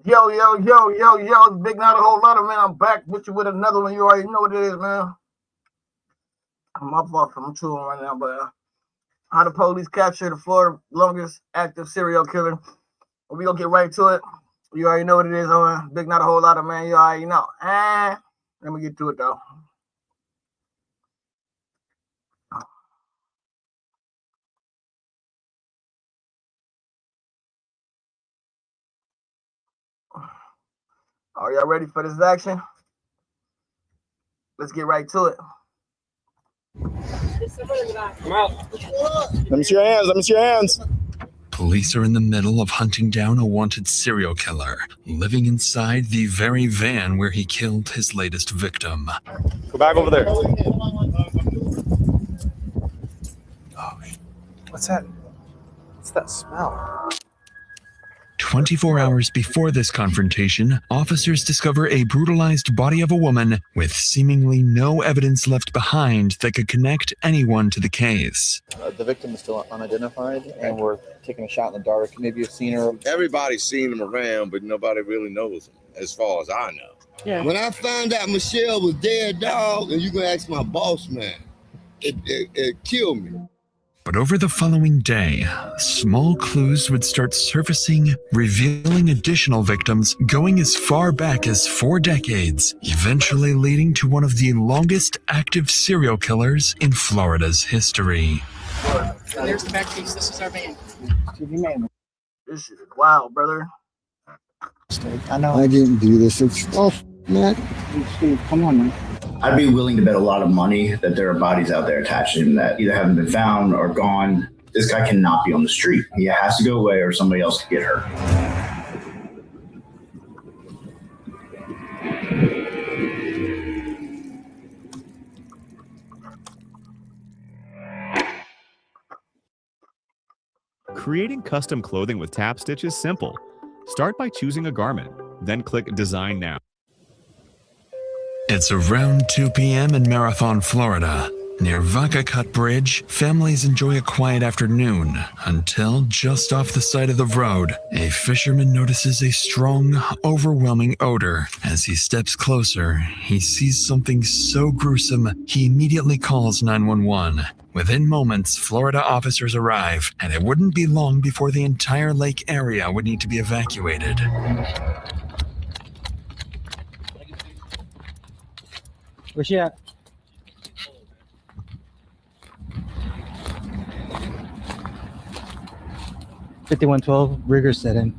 Yo, it's Big Not a Whole Lot of Man. I'm back with you with another one. You already know what it is, man. My fault, I'm chewing right now, but how the police captured the Florida longest active serial killer. We gonna get right to it. You already know what it is, man. Big Not a Whole Lot of Man. You already know. Let me get to it though. Are y'all ready for this action? Let's get right to it. Come out. Let me see your hands. Police are in the middle of hunting down a wanted serial killer, living inside the very van where he killed his latest victim. Go back over there. Oh, what's that? What's that smell? 24 hours before this confrontation, officers discover a brutalized body of a woman with seemingly no evidence left behind that could connect anyone to the case. The victim is still unidentified, and we're taking a shot in the dark. Maybe you've seen her. Everybody's seen him around, but nobody really knows him, as far as I know. Yeah. When I found out Michelle was dead, dog, and you can ask my boss man, it killed me. But over the following day, small clues would start surfacing, revealing additional victims going as far back as 4 decades, eventually leading to one of the longest active serial killers in Florida's history. And there's the back piece. This is our van. This shit is wild, brother. I know. I didn't do this. It's man. Come on, man. I'd be willing to bet a lot of money that there are bodies out there attached to him that either haven't been found or gone. This guy cannot be on the street. He has to go away or somebody else could get hurt. Creating custom clothing with Tap Stitch is simple. Start by choosing a garment, then click Design Now. It's around 2 p.m. in Marathon, Florida. Near Vaca Cut Bridge, families enjoy a quiet afternoon until just off the side of the road, a fisherman notices a strong, overwhelming odor. As he steps closer, he sees something so gruesome, he immediately calls 911. Within moments, Florida officers arrive, and it wouldn't be long before the entire lake area would need to be evacuated. Where's she at? $5112, rigor set in.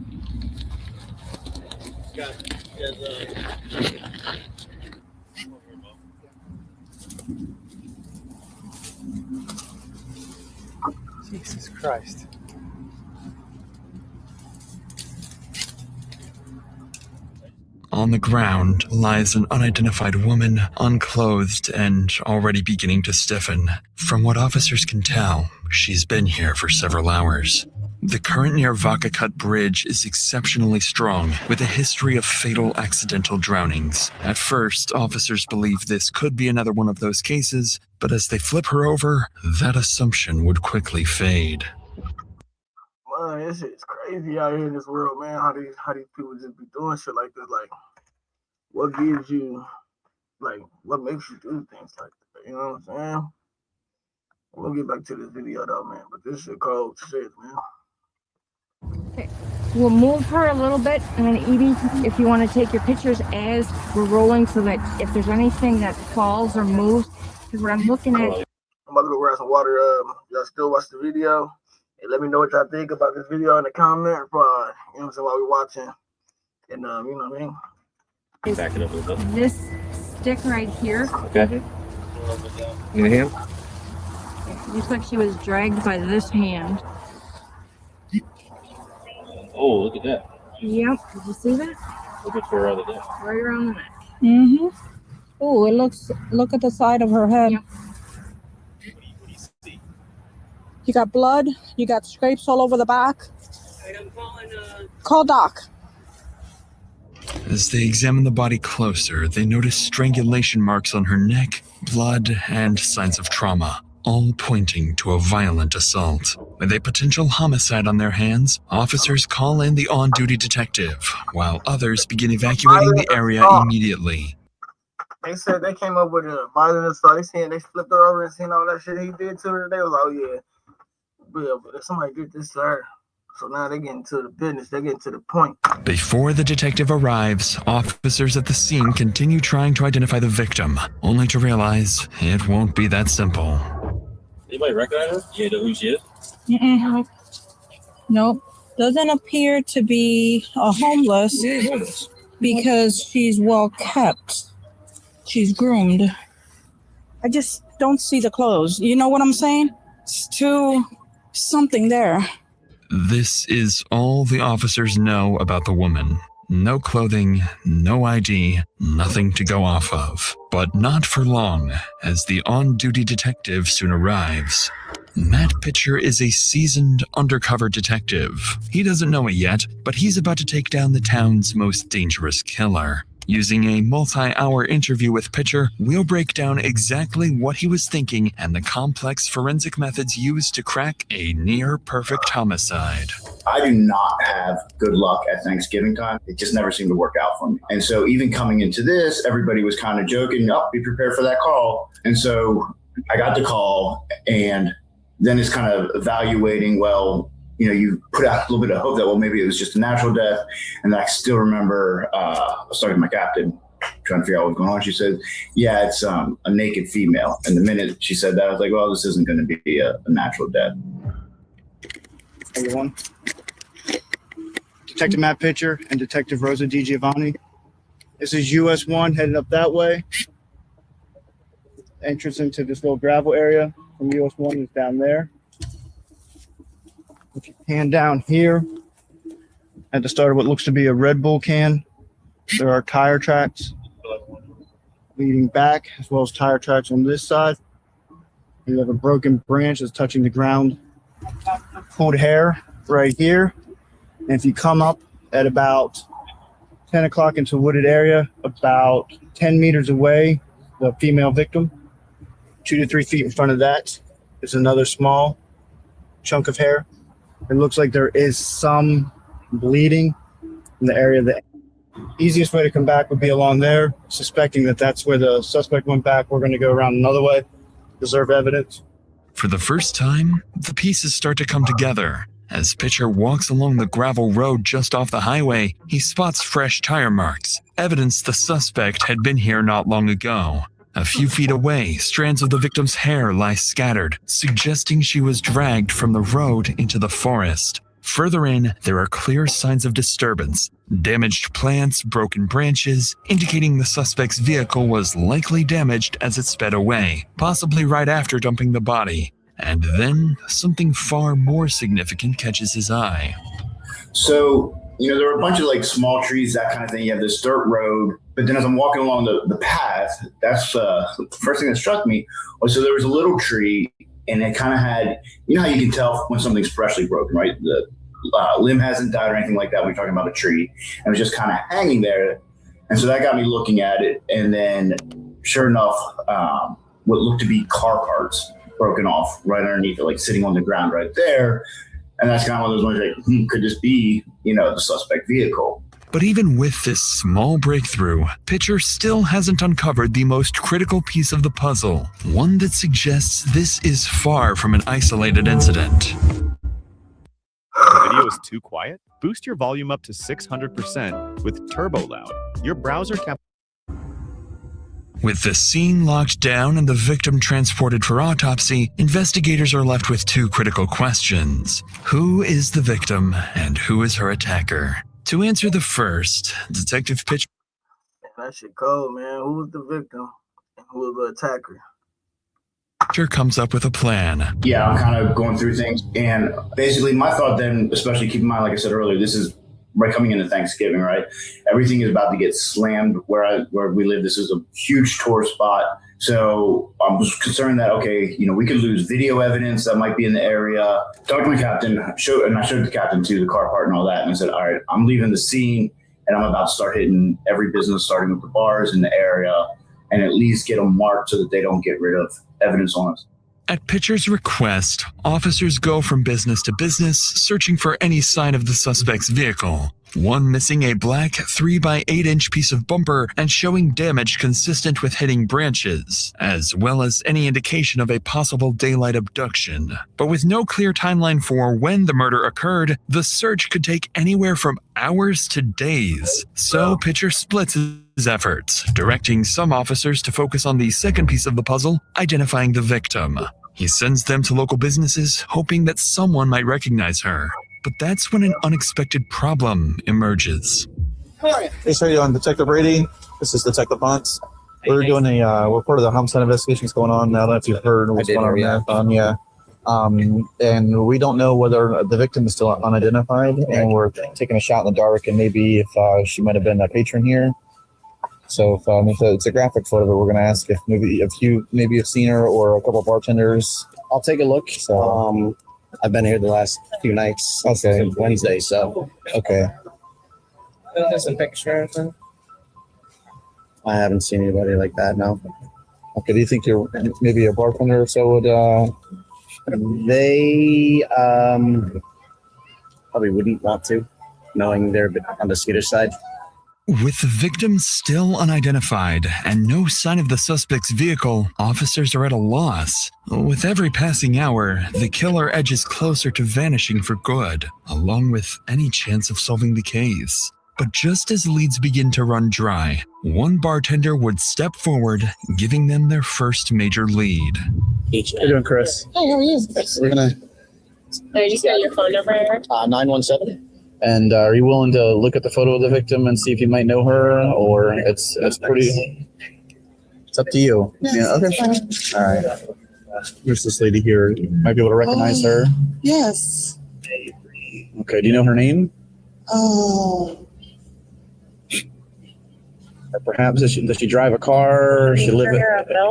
Jesus Christ. On the ground lies an unidentified woman, unclothed and already beginning to stiffen. From what officers can tell, she's been here for several hours. The current near Vaca Cut Bridge is exceptionally strong, with a history of fatal accidental drownings. At first, officers believe this could be another one of those cases, but as they flip her over, that assumption would quickly fade. Man, this shit's crazy out here in this world, man. How these people just be doing shit like this. Like, what gives you, like, what makes you do things like that? You know what I'm saying? I'm gonna get back to this video though, man. But this shit cold shit, man. Okay, we'll move her a little bit, and then Edie, if you want to take your pictures as we're rolling, so that if there's anything that falls or moves, because what I'm looking at. I'm about to go grab some water. Y'all still watch the video? And let me know what y'all think about this video in the comments, you know what I'm saying, while we're watching. And, you know what I mean? Back it up a little bit. This stick right here. Okay. In the hand? It looks like she was dragged by this hand. Oh, look at that. Yep. Did you see that? Look at her other day. Right around the neck. Mm-hmm. Oh, look at the side of her head. Yep. What do you see? You got blood. You got scrapes all over the back. Call Doc. As they examine the body closer, they notice strangulation marks on her neck, blood, and signs of trauma. all pointing to a violent assault. With a potential homicide on their hands, officers call in the on-duty detective, while others begin evacuating the area immediately. They said they came up with a violent assault. They flipped her over and seen all that shit he did to her. They was like, oh yeah, but somebody did this to her. So now they're getting to the business. They're getting to the point. Before the detective arrives, officers at the scene continue trying to identify the victim, only to realize it won't be that simple. Anybody recognize her? Yeah, know who she is? Mm-mm. Nope. Doesn't appear to be a homeless because she's well kept. She's groomed. I just don't see the clothes. You know what I'm saying? It's too something there. This is all the officers know about the woman. No clothing, no ID, nothing to go off of. But not for long, as the on-duty detective soon arrives. Matt Pitcher is a seasoned undercover detective. He doesn't know it yet, but he's about to take down the town's most dangerous killer. Using a multi-hour interview with Pitcher, we'll break down exactly what he was thinking and the complex forensic methods used to crack a near-perfect homicide. I do not have good luck at Thanksgiving time. It just never seemed to work out for me. And so even coming into this, everybody was kind of joking, oh, be prepared for that call. And so I got the call, and then it's kind of evaluating, well, you know, you put out a little bit of hope that, well, maybe it was just a natural death. And I still remember I was talking to my captain, trying to figure out what was going on. She said, yeah, it's a naked female. And the minute she said that, I was like, well, this isn't going to be a natural death. Everyone. Detective Matt Pitcher and Detective Rosa DiGiovanni. This is US 1 heading up that way. Entrance into this little gravel area from US 1 is down there. If you pan down here at the start of what looks to be a Red Bull can, there are tire tracks leading back, as well as tire tracks on this side. You have a broken branch that's touching the ground. Pulled hair right here. And if you come up at about 10 o'clock into a wooded area, about 10 meters away, the female victim, 2 to 3 feet in front of that is another small chunk of hair. It looks like there is some bleeding in the area. The easiest way to come back would be along there, suspecting that that's where the suspect went back. We're going to go around another way, preserve evidence. For the first time, the pieces start to come together. As Pitcher walks along the gravel road just off the highway, he spots fresh tire marks, evidence the suspect had been here not long ago. A few feet away, strands of the victim's hair lie scattered, suggesting she was dragged from the road into the forest. Further in, there are clear signs of disturbance. Damaged plants, broken branches, indicating the suspect's vehicle was likely damaged as it sped away, possibly right after dumping the body. And then, something far more significant catches his eye. So, you know, there were a bunch of like small trees, that kind of thing. You have this dirt road, but then as I'm walking along the path, that's the first thing that struck me was, so there was a little tree, and it kind of had, you know how you can tell when something's freshly broken, right? The limb hasn't died or anything like that. We're talking about a tree, and it was just kind of hanging there. And so that got me looking at it. And then sure enough, what looked to be car parts broken off right underneath it, like sitting on the ground right there. And that's kind of one of those ones like, could this be, you know, the suspect vehicle? But even with this small breakthrough, Pitcher still hasn't uncovered the most critical piece of the puzzle, one that suggests this is far from an isolated incident. The video is too quiet? Boost your volume up to 600% with Turbo Loud. Your browser cap. With the scene locked down and the victim transported for autopsy, investigators are left with two critical questions. Who is the victim and who is her attacker? To answer the first, Detective Pitcher... That shit cold, man. Who was the victim and who was the attacker? Pitcher comes up with a plan. Yeah, I'm kind of going through things. And basically my thought then, especially keep in mind, like I said earlier, this is right coming into Thanksgiving, right? Everything is about to get slammed where we live. This is a huge tourist spot. So I was concerned that, okay, you know, we could lose video evidence that might be in the area. Talked to my captain, and I showed the captain too, the car part and all that. And I said, all right, I'm leaving the scene and I'm about to start hitting every business, starting with the bars in the area, and at least get them marked so that they don't get rid of evidence on us. At Pitcher's request, officers go from business to business, searching for any sign of the suspect's vehicle. One missing a black 3x8-inch piece of bumper and showing damage consistent with hitting branches, as well as any indication of a possible daylight abduction. But with no clear timeline for when the murder occurred, the search could take anywhere from hours to days. So Pitcher splits his efforts, directing some officers to focus on the second piece of the puzzle, identifying the victim. He sends them to local businesses, hoping that someone might recognize her. But that's when an unexpected problem emerges. Hey, how you doing? Detective Brady. This is Detective Ponce. We're doing we're part of the homicide investigations going on. I don't know if you've heard what's going on in Marathon. And we don't know whether the victim is still unidentified, and we're taking a shot in the dark, and maybe if she might have been a patron here. So if it's a graphic photo, but we're going to ask if you have seen her or a couple of bartenders. I'll take a look. So I've been here the last few nights. Okay. Wednesday, so. Okay. There's a picture. I haven't seen anybody like that, no. Okay, do you think you're maybe a bartender or so would, They probably wouldn't want to, knowing they're on the Swedish side. With the victim still unidentified and no sign of the suspect's vehicle, officers are at a loss. With every passing hour, the killer edges closer to vanishing for good, along with any chance of solving the case. But just as leads begin to run dry, one bartender would step forward, giving them their first major lead. How you doing, Chris? Hey, how are you? We're gonna... I just got your phone number, Eric. 917. And are you willing to look at the photo of the victim and see if you might know her, or it's pretty? It's up to you. Yeah. Okay. All right. Here's this lady here. You might be able to recognize her. Yes. Okay. Do you know her name? Oh. Or perhaps does she drive a car? Or she live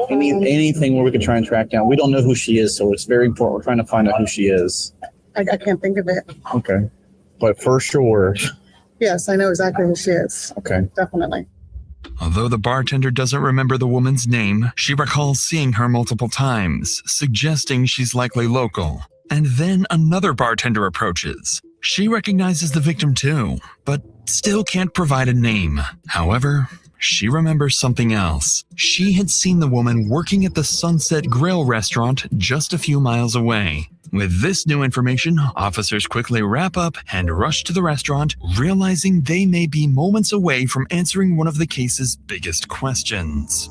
I mean, anything where we can try and track down. We don't know who she is, so it's very important. We're trying to find out who she is. I can't think of it. Okay. But for sure. Yes, I know exactly who she is. Okay. Definitely. Although the bartender doesn't remember the woman's name, she recalls seeing her multiple times, suggesting she's likely local. And then another bartender approaches. She recognizes the victim too, but still can't provide a name. However, she remembers something else. She had seen the woman working at the Sunset Grill restaurant just a few miles away. With this new information, officers quickly wrap up and rush to the restaurant, realizing they may be moments away from answering one of the case's biggest questions.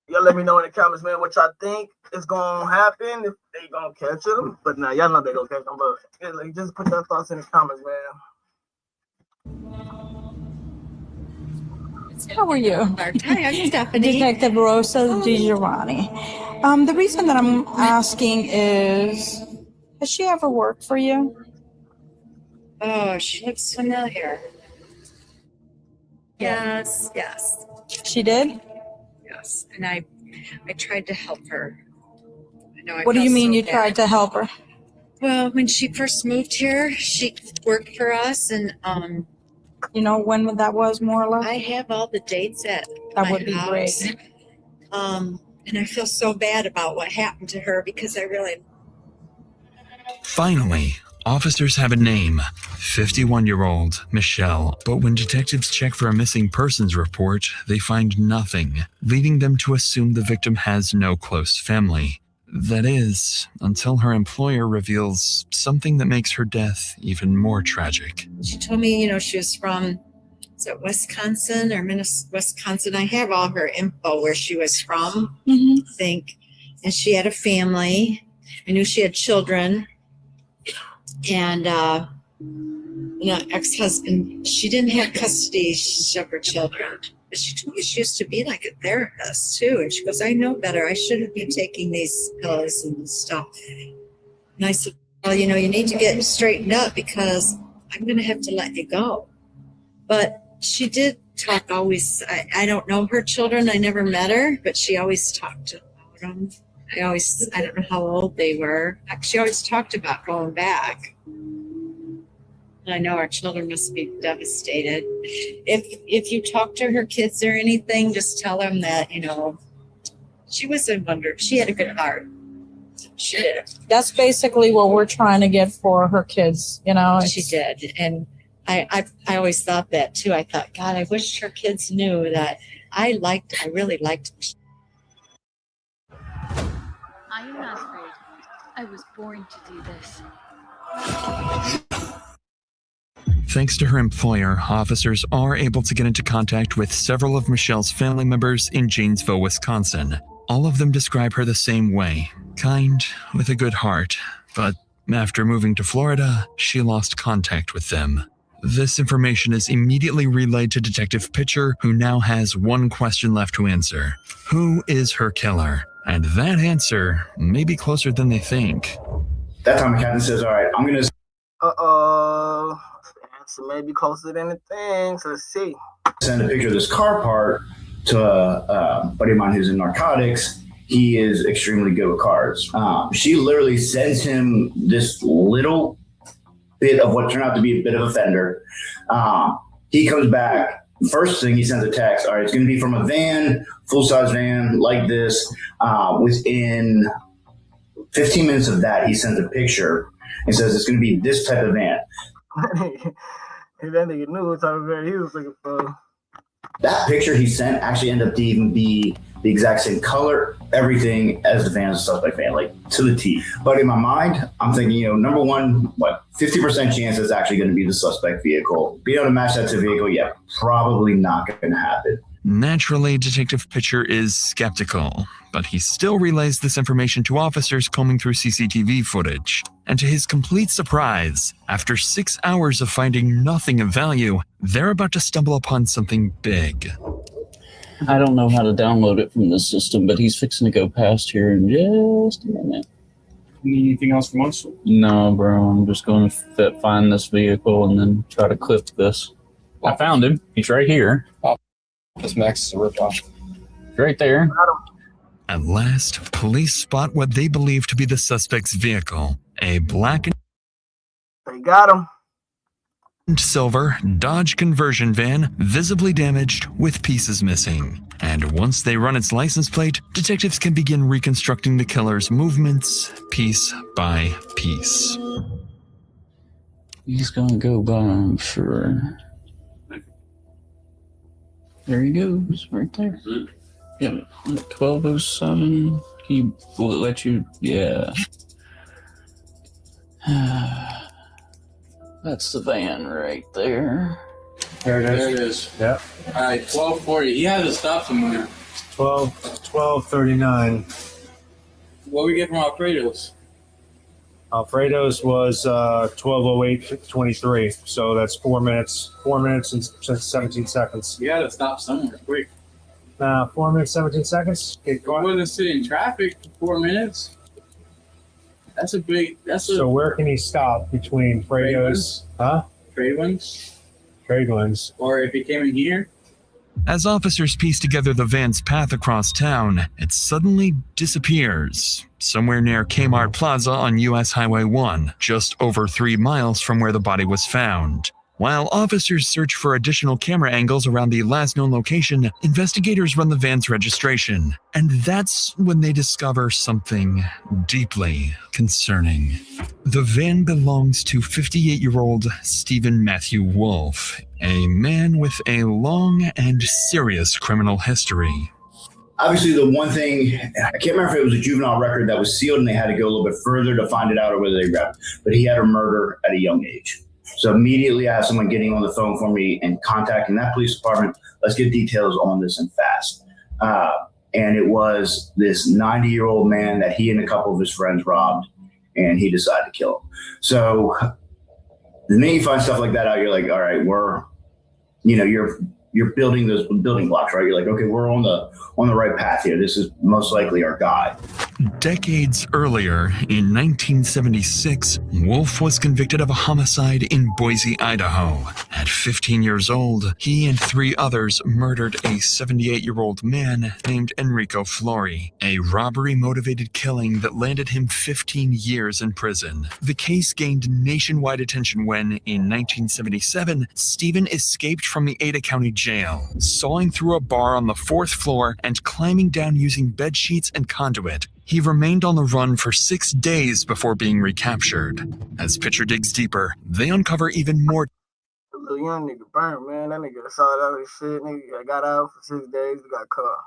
Y'all let me know in the comments, man, what y'all think is gonna happen, if they gonna catch him. But now y'all know they gonna catch him. But yeah, like, just put your thoughts in the comments, man. How are you? Hi, I'm Stephanie. Detective Rosa DiGiovanni. The reason that I'm asking is, has she ever worked for you? Oh, she looks familiar. Yes, yes, She did? yes. And I tried to help her. I know. What do you mean you tried to help her? Well, when she first moved here, she worked for us, and You know when that was, more or less? I have all the dates at That my would be house. great. And I feel so bad about what happened to her because I really. Finally, officers have a name, 51-year-old Michelle. But when detectives check for a missing persons report, they find nothing, leading them to assume the victim has no close family. That is, until her employer reveals something that makes her death even more tragic. She told me, she was from, is it Wisconsin or Wisconsin? I have all her info where she was from, I think. And she had a family. I knew she had children. And, ex-husband, she didn't have custody of her children. But she told me she used to be like a therapist too. And she goes, I know better. I shouldn't be taking these pills and stuff. And I said, well, you need to get straightened up because I'm going to have to let you go. But she did talk always. I don't know her children. I never met her, but she always talked about them. I don't know how old they were. She always talked about going back. I know our children must be devastated. If you talk to her kids or anything, just tell them that, She was a wonder. She had a good heart. She did. That's basically what we're trying to get for her kids, you know. She did. And I always thought that too. I thought, God, I wish her kids knew that I really liked. I am not afraid. I was born to do this. Thanks to her employer, officers are able to get into contact with several of Michelle's family members in Janesville, Wisconsin. All of them describe her the same way, kind, with a good heart, but after moving to Florida, she lost contact with them. This information is immediately relayed to Detective Pitcher, who now has one question left to answer. Who is her killer? And that answer may be closer than they think. That time the captain says, all right, I'm going to answer may be closer than the things. Let's see. send a picture of this car part to a buddy of mine who's in narcotics. He is extremely good with cars. She literally sends him this little bit of what turned out to be a bit of a fender. He comes back. First thing he sends a text. All right, it's going to be from a van, full-size van like this. Within 15 minutes of that, he sends a picture and says it's going to be this type of van. And that nigga knew what type of van he was looking for. That picture he sent actually ended up to even be the exact same color, everything as the van, as a suspect van, like to the T. But in my mind, I'm thinking, number one, 50% chance it's actually going to be the suspect vehicle. Being able to match that to the vehicle, yeah, probably not going to happen. Naturally, Detective Pitcher is skeptical, but he still relays this information to officers combing through CCTV footage. And to his complete surprise, after 6 hours of finding nothing of value, they're about to stumble upon something big. I don't know how to download it from the system, but he's fixing to go past here in just a minute. Need anything else from us? No, bro. I'm just going to find this vehicle and then try to clip this. I found him. He's right here. This Max is a ripoff. Right there. At last, police spot what they believe to be the suspect's vehicle, a black They got him. and silver Dodge conversion van, visibly damaged with pieces missing. And once they run its license plate, detectives can begin reconstructing the killer's movements piece by piece. He's going to go by, I'm sure. There he goes, right there. Yeah, 1207. He will let you, yeah. That's the van right there. There it is. Yeah. All right, 1240. He had to stop somewhere. 1239. What we get from Alfredo's? Alfredo's was 12:08:23. So that's 4 minutes. 4 minutes and 17 seconds. You had to stop somewhere quick. 4 minutes 17 seconds. I wasn't sitting in traffic for 4 minutes. That's a big. So where can he stop between Fredo's? Huh? Trade ones. Trade ones. Or if he came in here. As officers piece together the van's path across town, it suddenly disappears, somewhere near Kmart Plaza on US Highway 1, just over 3 miles from where the body was found. While officers search for additional camera angles around the last known location, investigators run the van's registration. And that's when they discover something deeply concerning. The van belongs to 58-year-old Stephen Matthew Wolf, a man with a long and serious criminal history. Obviously, the one thing, I can't remember if it was a juvenile record that was sealed and they had to go a little bit further to find it out or whether they grabbed it, but he had a murder at a young age. So immediately I have someone getting on the phone for me and contacting that police department. Let's get details on this and fast. And it was this 90-year-old man that he and a couple of his friends robbed, and he decided to kill him. So the minute you find stuff like that out, you're like, all right, you're building those building blocks, right? You're like, okay, we're on the right path here. This is most likely our guy. Decades earlier, in 1976, Wolf was convicted of a homicide in Boise, Idaho. At 15 years old, he and 3 others murdered a 78-year-old man named Enrico Flori, a robbery-motivated killing that landed him 15 years in prison. The case gained nationwide attention when, in 1977, Stephen escaped from the Ada County Jail, sawing through a bar on the 4th floor and climbing down using bed sheets and conduit. He remained on the run for 6 days before being recaptured. As Pitcher digs deeper, they uncover even more. The little young nigga burned, man. That nigga saw that his shit. Nigga got out for 6 days. He got caught.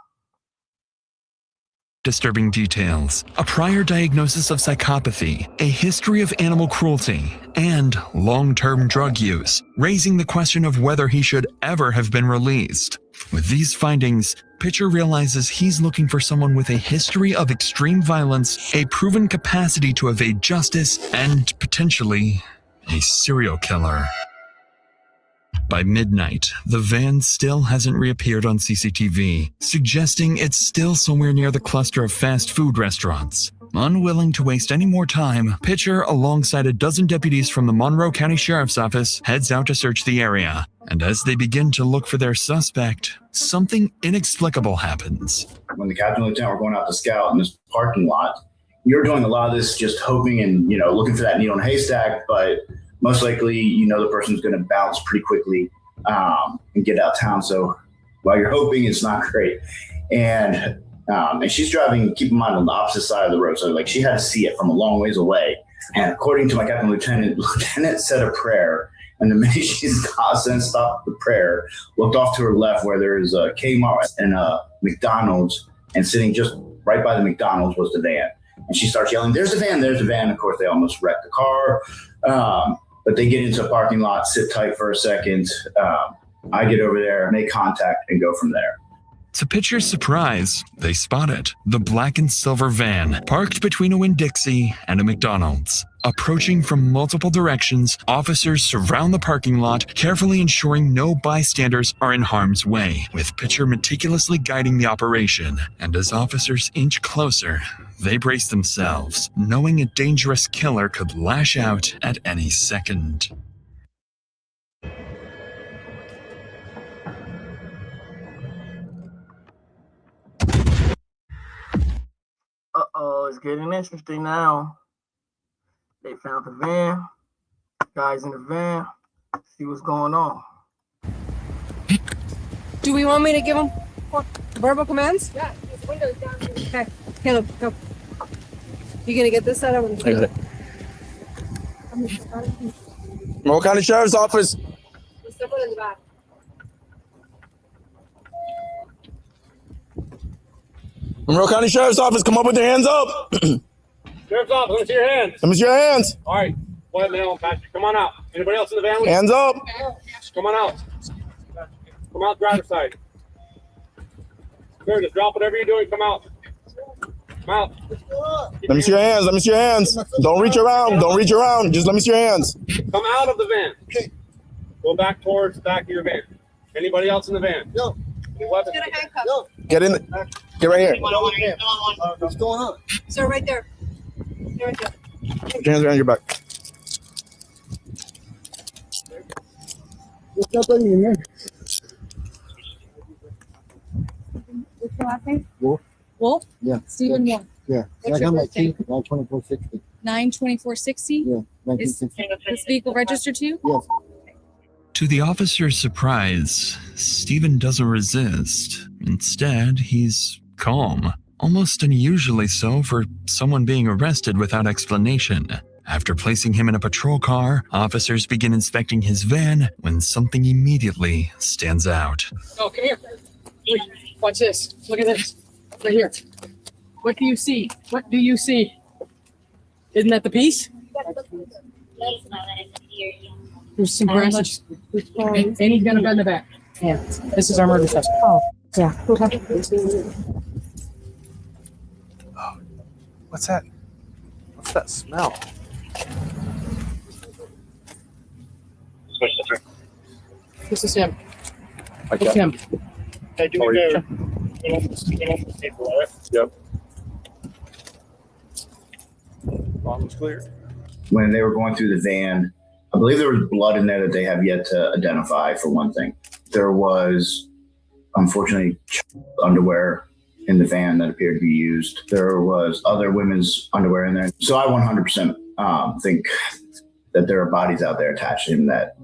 Disturbing details, a prior diagnosis of psychopathy, a history of animal cruelty, and long-term drug use, raising the question of whether he should ever have been released. With these findings, Pitcher realizes he's looking for someone with a history of extreme violence, a proven capacity to evade justice, and potentially a serial killer. By midnight, the van still hasn't reappeared on CCTV, suggesting it's still somewhere near the cluster of fast food restaurants. Unwilling to waste any more time, Pitcher, alongside a dozen deputies from the Monroe County Sheriff's Office, heads out to search the area. And as they begin to look for their suspect, something inexplicable happens. When the captain and lieutenant were going out to scout in this parking lot, you're doing a lot of this just hoping and, looking for that needle in a haystack, but most likely, the person's going to bounce pretty quickly and get out of town. So while you're hoping, it's not great. And she's driving, keep in mind, on the opposite side of the road. So she had to see it from a long ways away. And according to my captain lieutenant said a prayer. And the minute she's stopped the prayer, looked off to her left where there's a Kmart and a McDonald's, and sitting just right by the McDonald's was the van. And she starts yelling, "There's the van, there's the van." Of course, they almost wrecked the car. But they get into a parking lot, sit tight for a second. I get over there, make contact, and go from there. To Pitcher's surprise, they spot it. The black and silver van, parked between a Winn-Dixie and a McDonald's. Approaching from multiple directions, officers surround the parking lot, carefully ensuring no bystanders are in harm's way, with Pitcher meticulously guiding the operation. And as officers inch closer, they brace themselves, knowing a dangerous killer could lash out at any second. Uh-oh, it's getting interesting now. They found the van. Guys in the van. See what's going on. Do we want me to give them verbal commands? Yeah, his window's down here. Okay, Caleb, go. You gonna get this out of I got it. Monroe County Sheriff's Office. There's someone in the back. Monroe County Sheriff's Office, come up with your hands up. Sheriff's Office, let me see your hands. Let me see your hands. All right, go ahead, man. Patrick, come on out. Anybody else in the van? With Hands you? up. Come on out. Come out driver's side. Sure, just drop whatever you're doing. Come out. Come out. Let me see your hands. Let me see your hands. Don't reach around. Don't reach around. Just let me see your hands. Come out of the van. Okay. Go back towards the back of your van. Anybody else in the van? No. Any weapons? Get a handcuff. Get in. Get right here. What's going on? Sir, right there. There, right there. Put your hands around your back. What's up in here? What's your last name? Wolf? Wolf? Yeah. Stephen Wolf. Yeah. What's I got your my birthday? teeth, 92460. 92460? Yeah, Is 1960. this vehicle registered to you? Yes. To the officer's surprise, Stephen doesn't resist. Instead, he's calm, almost unusually so for someone being arrested without explanation. After placing him in a patrol car, officers begin inspecting his van when something immediately stands out. Oh, come here. Wait, watch this. Look at this. Right here. What do you see? What do you see? Isn't that the piece? There's some grasses. And he's got a gun in the back. Yeah. This is our murder suspect. Oh, yeah. What's that? What's that smell? This is him. Okay. It's him. Hey, do we go? Yep. Problem's clear. When they were going through the van, I believe there was blood in there that they have yet to identify, for one thing. There was, unfortunately, underwear in the van that appeared to be used. There was other women's underwear in there. So I 100% think that there are bodies out there attached to him that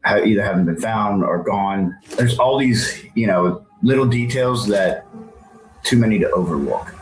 either haven't been found or gone. There's all these, little details that too many to overlook.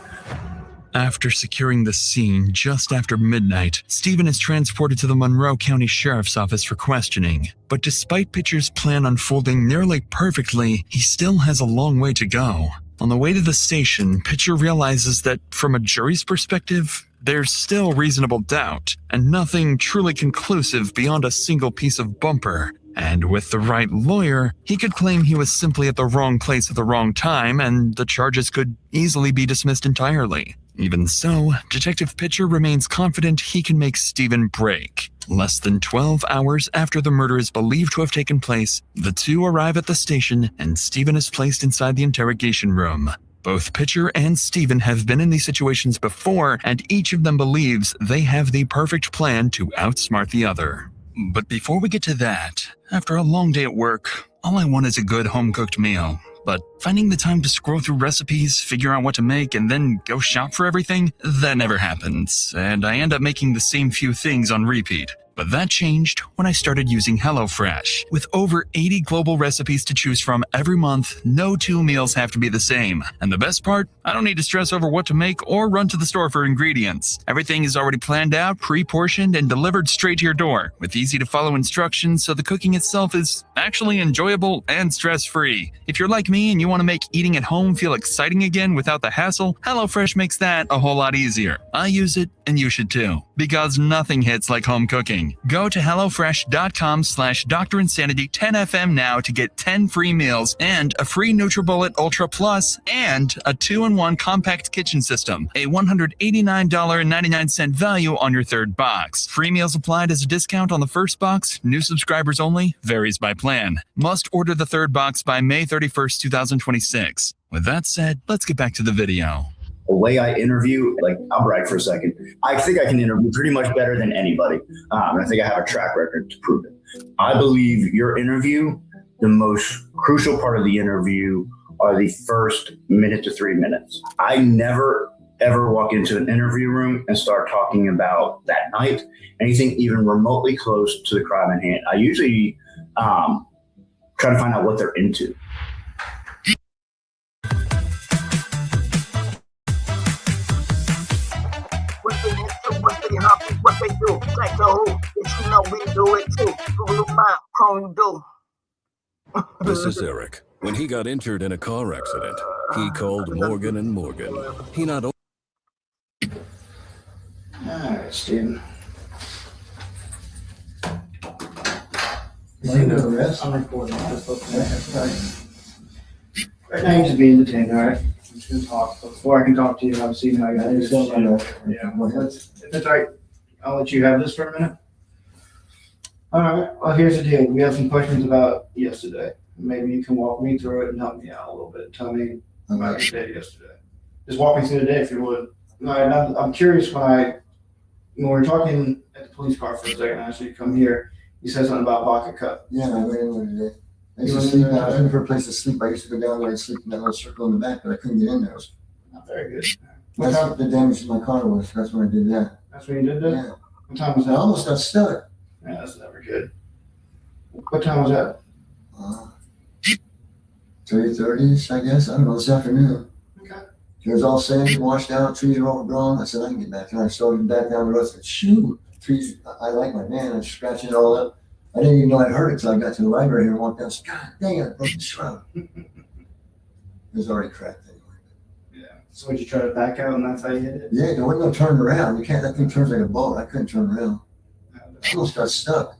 After securing the scene just after midnight, Stephen is transported to the Monroe County Sheriff's Office for questioning. But despite Pitcher's plan unfolding nearly perfectly, he still has a long way to go. On the way to the station, Pitcher realizes that from a jury's perspective, there's still reasonable doubt, and nothing truly conclusive beyond a single piece of bumper. And with the right lawyer, he could claim he was simply at the wrong place at the wrong time, and the charges could easily be dismissed entirely. Even so, Detective Pitcher remains confident he can make Stephen break. Less than 12 hours after the murder is believed to have taken place, the two arrive at the station and Stephen is placed inside the interrogation room. Both Pitcher and Stephen have been in these situations before, and each of them believes they have the perfect plan to outsmart the other. But before we get to that, after a long day at work, all I want is a good home-cooked meal. But finding the time to scroll through recipes, figure out what to make, and then go shop for everything, that never happens, and I end up making the same few things on repeat. But that changed when I started using HelloFresh. With over 80 global recipes to choose from every month, no two meals have to be the same. And the best part? I don't need to stress over what to make or run to the store for ingredients. Everything is already planned out, pre-portioned, and delivered straight to your door, with easy-to-follow instructions so the cooking itself is actually enjoyable and stress-free. If you're like me and you want to make eating at home feel exciting again without the hassle, HelloFresh makes that a whole lot easier. I use it, and you should too, because nothing hits like home cooking. Go to HelloFresh.com/DrInsanity10FM now to get 10 free meals and a free NutriBullet Ultra Plus and a 2-in-1 compact kitchen system, a $189.99 value on your third box. Free meals applied as a discount on the first box, new subscribers only, varies by plan. Must order the third box by May 31st, 2026. With that said, let's get back to the video. The way I interview, I'll brag for a second. I think I can interview pretty much better than anybody. And I think I have a track record to prove it. I believe your interview, the most crucial part of the interview are the first minute to 3 minutes. I never, ever walk into an interview room and start talking about that night, anything even remotely close to the crime at hand. I usually try to find out what they're into. What they do, like the who, if you know we do it too. This is Eric. When he got injured in a car accident, he called Morgan & Morgan. He not only... All right, Steven. I'm recording. Right now, you're just being detained, all right? I'm just going to talk. But before I can talk to you, obviously, I got this. Yeah, that's all right. I'll let you have this for a minute. All right. Well, here's the deal. We have some questions about yesterday. Maybe you can walk me through it and help me out a little bit. Tell me about your day yesterday. Just walk me through the day if you would. All right. I'm curious when we're talking at the police car for a second, I saw you come here. You said something about Vodka Cup. Yeah, I went in there today. I was looking for a place to sleep. I used to go down there and sleep in that little circle in the back, but I couldn't get in there. It was not very good. That's how the damage to my car was. That's when I did that. That's when you did that? Yeah. What time was that? I almost got stuck. Yeah, that's never good. What time was that? 3:30ish, I guess. I don't know, this afternoon. Okay. It was all sand, washed out, trees are overgrown. I said, I can get back. And I started back down the road. I said, shoot, trees, I like my man. I'm scratching it all up. I didn't even know I'd heard it until I got to the library here and walked down. I said, God dang it, I broke the shroud. It was already cracked anyway. Yeah. So would you try to back out and that's how you hit it? Yeah, there wasn't no turning around. You can't, that thing turns like a boat. I couldn't turn around. I almost got stuck.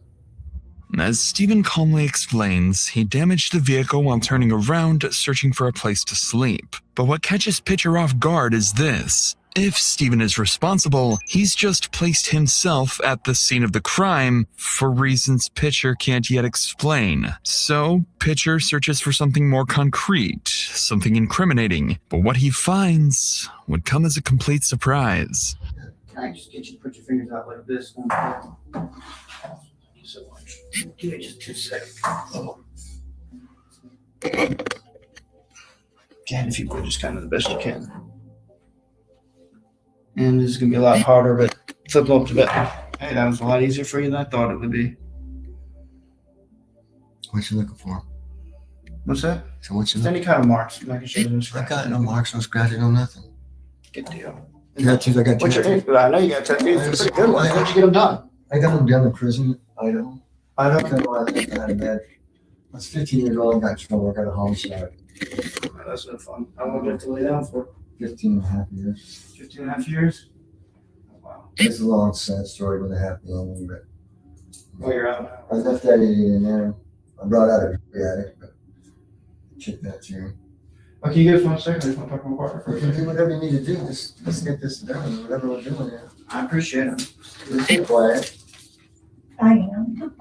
As Stephen calmly explains, he damaged the vehicle while turning around, searching for a place to sleep. But what catches Pitcher off guard is this. If Stephen is responsible, he's just placed himself at the scene of the crime for reasons Pitcher can't yet explain. So, Pitcher searches for something more concrete, something incriminating. But what he finds would come as a complete surprise. I just get you to put your fingers out like this. Thank you so much. Give me just 2 seconds. Oh. Again, if you could just kind of the best you can. And this is gonna be a lot harder, but flip them up to bed. Hey, that was a lot easier for you than I thought it would be. What you looking for? What's that? So what you Just any kind of marks. Like I got no marks, no scratches, no nothing. Good deal. Tattoos, I got What's your tattoos. name? I know you got tattoos. They're pretty good ones. How'd you get them done? I got them down in prison, Idaho. I I don't know. had a bad. I was 15 years old, I got in trouble, I got a homicide. That's no fun. How long did you have to lay down for? 15 and a half years. 15 and a half years? Oh, wow. It's a long, sad story with a happy ending, but Well, you're out now. I left that idiot in there. I brought out a drug addict, but check that too. Okay, you guys 1 second. I just want to talk to my partner You first. can do whatever you need to do, just let's get this done, whatever we're doing here. I appreciate it. Just be quiet. I am.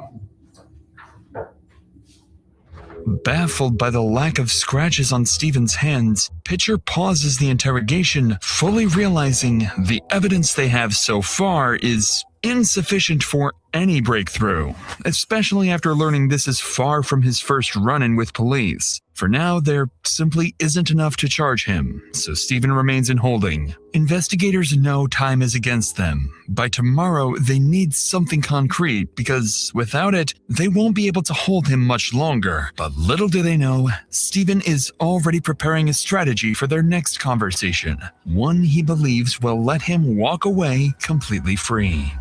Baffled by the lack of scratches on Steven's hands, Pitcher pauses the interrogation, fully realizing the evidence they have so far is insufficient for any breakthrough, especially after learning this is far from his first run-in with police. For now, there simply isn't enough to charge him, so Steven remains in holding. Investigators know time is against them. By tomorrow, they need something concrete because without it, they won't be able to hold him much longer. But little do they know, Steven is already preparing a strategy for their next conversation, one he believes will let him walk away completely free.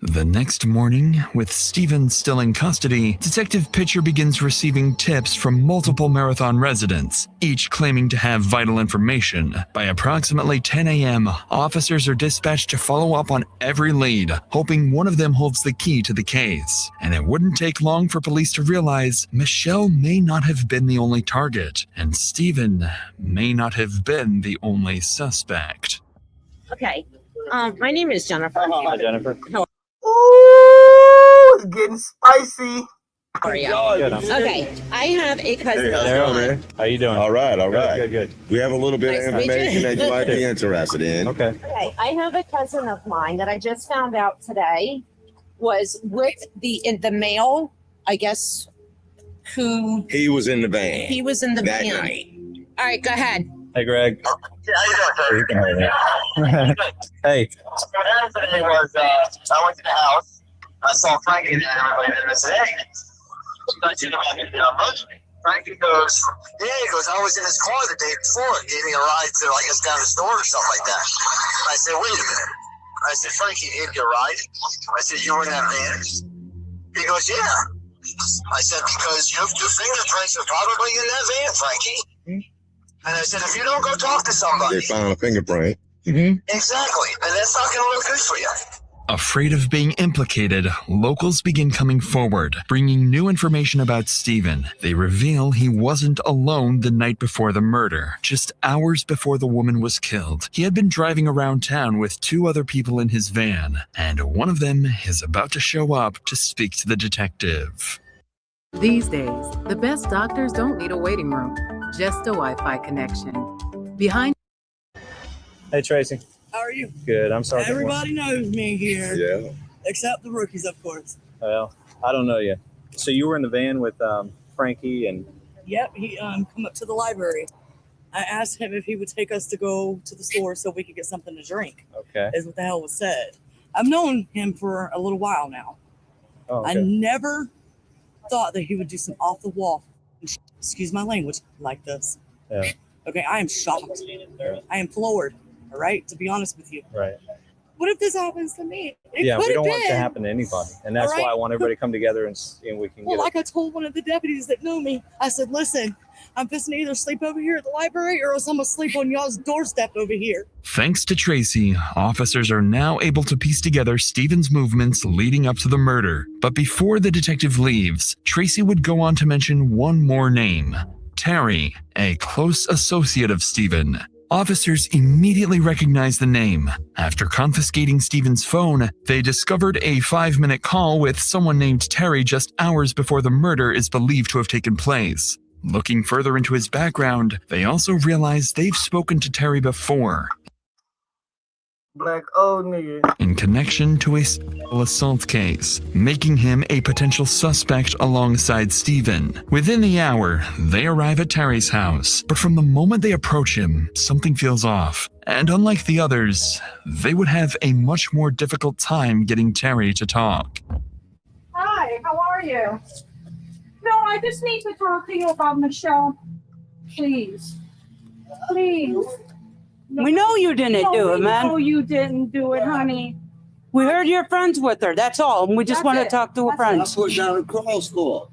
The next morning, with Steven still in custody, Detective Pitcher begins receiving tips from multiple Marathon residents, each claiming to have vital information. By approximately 10 a.m., officers are dispatched to follow up on every lead, hoping one of them holds the key to the case. And it wouldn't take long for police to realize Michelle may not have been the only target, and Steven may not have been the only suspect. Okay. My name is Jennifer. Hi, Jennifer. Ooh, it's getting spicy. How are you? Good, Okay. I have a cousin. man. How you doing? All right, all right. Good. We have a little bit Nice of to meet information you. that you might be interested in. Okay. Okay. I have a cousin of mine that I just found out today was with the male, I guess, who He was in the van he was in the that van. night. All right, go ahead. Hey, Greg. Hey. What happened today was I went to the house. I saw Frankie there and everybody there. And I said, hey, I should have been Frankie goes, yeah, he goes, I was in his car the day before. He gave me a ride to, I guess, down the store or something like that. I said, wait a minute. I said, Frankie, you gave me a ride? I said, you were in that van? He goes, yeah. I said, because your fingerprints are probably in that van, Frankie. And I said, if you don't go talk to somebody. They found a fingerprint. Exactly. And that's not going to look good for you. Afraid of being implicated, locals begin coming forward, bringing new information about Steven. They reveal he wasn't alone the night before the murder. Just hours before the woman was killed, he had been driving around town with 2 other people in his van, and one of them is about to show up to speak to the detective. These days, the best doctors don't need a waiting room, just a Wi-Fi connection. Behind Hey, Tracy. How are you? Good. I'm sorry. Everybody knows me here. Yeah. Except the rookies, of course. Well, I don't know yet. So you were in the van with Frankie and. Yep, he come up to the library. I asked him if he would take us to go to the store so we could get something to drink. Okay. Is what the hell was said. I've known him for a little while now. Oh, I okay. never thought that he would do some off the wall, excuse my language, like this. Yeah. Okay, I am shocked. I am floored. All right, to be honest with you. Right. What if this happens to me? It Yeah, could we don't have want it to been. happen to anybody, and that's All right. why I want everybody to come together and we can Well, get. like I told one of the deputies that knew me, I said, listen, I'm fixing to either sleep over here at the library or else I'm going to sleep on y'all's doorstep over here. Thanks to Tracy, officers are now able to piece together Steven's movements leading up to the murder. But before the detective leaves, Tracy would go on to mention one more name: Terry, a close associate of Steven. Officers immediately recognized the name. After confiscating Steven's phone, they discovered a 5-minute call with someone named Terry just hours before the murder is believed to have taken place. Looking further into his background, they also realized they've spoken to Terry before. Black old nigga. in connection to a sexual assault case, making him a potential suspect alongside Steven. Within the hour, they arrive at Terry's house, but from the moment they approach him, something feels off. And unlike the others, they would have a much more difficult time getting Terry to talk. Hi, how are you? No, I just need to talk to you about Michelle. Please. Please. We know you didn't do it, man. No, you didn't do it, honey. We heard you're friends with her. That's all. And we just want to That's it. talk to her That's friends. Put down a cross for